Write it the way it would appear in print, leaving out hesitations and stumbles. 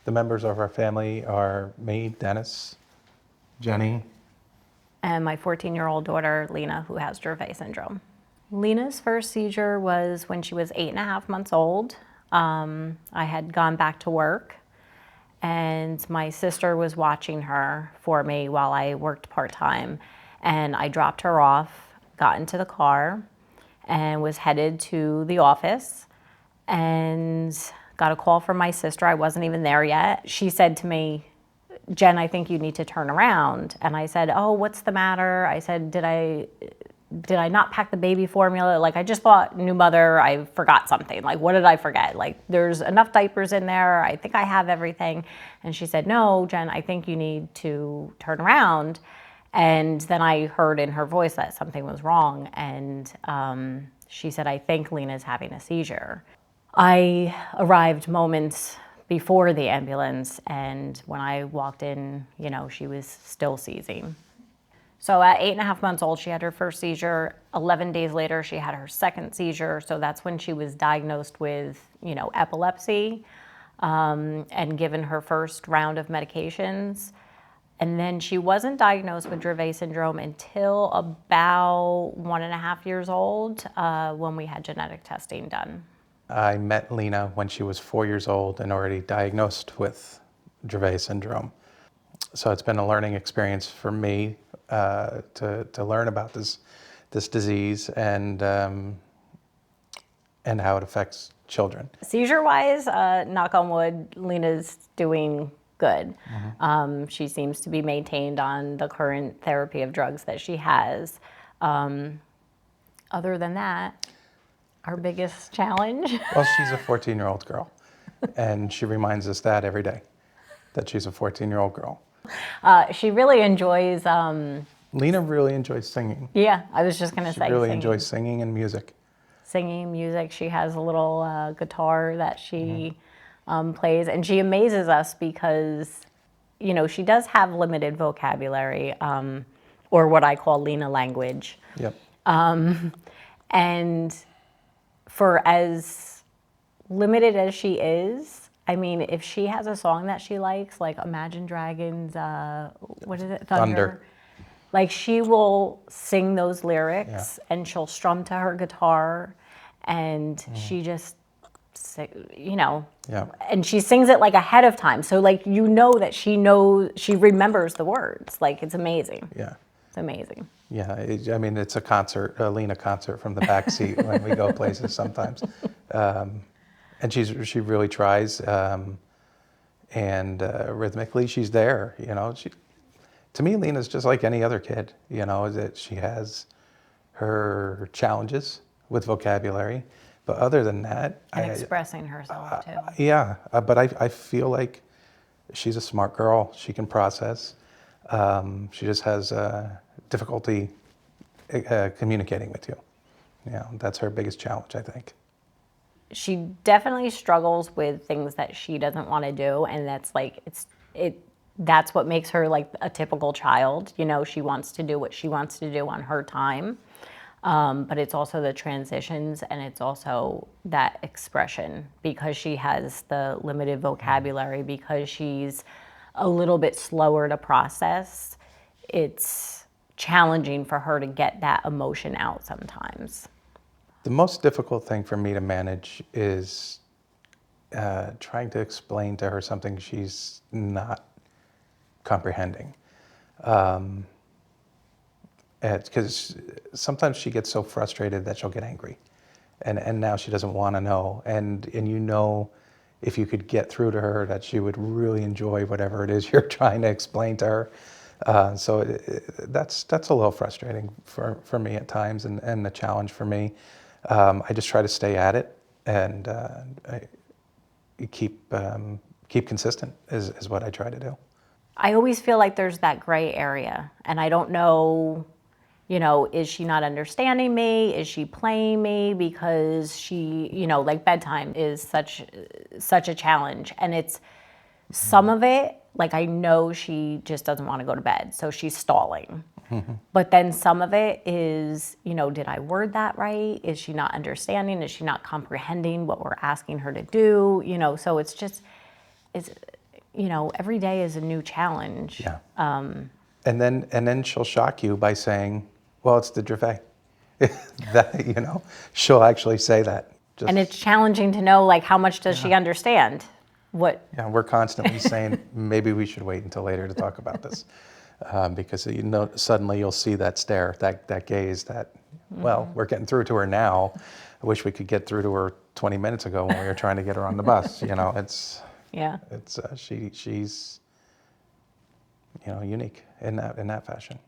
The members of our family are me, Dennis, Jenny, and my 14-year-old daughter, Lena, who has Dravet syndrome. Lena's first seizure was when she was 8.5 months old. I had gone back to work, and my sister was watching her for me while I worked part-time. And I dropped her off, got into the car, and was headed to the office, and got a call from my sister. I wasn't even there yet. She said to me, "Jen, I think you need to turn around." And I said, "Oh, what's the matter?" I said, did I not pack the baby formula? Like, I just bought new mother, I forgot something. Like, what did I forget? Like, there's enough diapers in there, I think I have everything. And she said, "No, Jen, I think you need to turn around." And then I heard in her voice that something was wrong. And she said, "I think Lena's having a seizure." I arrived moments before the ambulance, and when I walked in, you know, she was still seizing. So at 8.5 months old, she had her first seizure. 11 days later, she had her second seizure. So that's when she was diagnosed with, you know, epilepsy, and given her first round of medications. And then she wasn't diagnosed with Dravet syndrome until about 1.5 years old, when we had genetic testing done. I met Lena when she was 4 years old and already diagnosed with Dravet syndrome. So it's been a learning experience for me to learn about this disease and how it affects children. Seizure-wise, knock on wood, Lena's doing good. She seems to be maintained on the current therapy of drugs that she has. Other than that, our biggest challenge. Well, she's a 14-year-old girl, and she reminds us that every day, that she's a 14-year-old girl. She really enjoys... Lena really enjoys singing. Yeah, I was just going to say She really singing. enjoys singing and music. Singing, music. She has a little guitar that she plays, and she amazes us because, you know, she does have limited vocabulary, or what I call Lena language. Yep. And for as limited as she is, I mean, if she has a song that she likes, like Imagine Dragons, what is it? Thunder. Like, she will sing those lyrics, and she'll strum to her guitar, and she just, you know, and she sings it like ahead of time. So, like, you know that she remembers the words. Like, it's amazing. Yeah. It's amazing. Yeah, I mean, it's a concert, a Lena concert from the back seat when we go places sometimes. And she really tries, and rhythmically she's there, you know. To me, Lena's just like any other kid, you know, that she has her challenges with vocabulary, but other than that... And expressing herself, too. Yeah, but I feel like she's a smart girl. She can process. She just has difficulty communicating with you. Yeah, that's her biggest challenge, I think. She definitely struggles with things that she doesn't want to do, and that's like, that's what makes her like a typical child. You know, she wants to do what she wants to do on her time. But it's also the transitions, and it's also that expression, because she has the limited vocabulary, because she's a little bit slower to process. It's challenging for her to get that emotion out sometimes. The most difficult thing for me to manage is trying to explain to her something she's not comprehending. Because sometimes she gets so frustrated that she'll get angry, and now she doesn't want to know. And you know, if you could get through to her, that she would really enjoy whatever it is you're trying to explain to her. So that's a little frustrating for me at times, and a challenge for me. I just try to stay at it, and keep consistent is what I try to do. I always feel like there's that gray area, and I don't know, you know, is she not understanding me? Is she playing me? Because she, you know, like bedtime is such a challenge, and it's Some of it, like I know she just doesn't want to go to bed, so she's stalling. But then some of it is, did I word that right? Is she not understanding? Is she not comprehending what we're asking her to do? So it's just, every day is a new challenge. Yeah. And then she'll shock you by saying, well, it's the Dravet. That, she'll actually say that. And it's challenging to know, like, how much does she understand? What? Yeah, we're constantly saying, maybe we should wait until later to talk about this. Because suddenly you'll see that stare, that gaze, that, well, we're getting through to her now. I wish we could get through to her 20 minutes ago when we were trying to get her on the bus. She's unique in that fashion.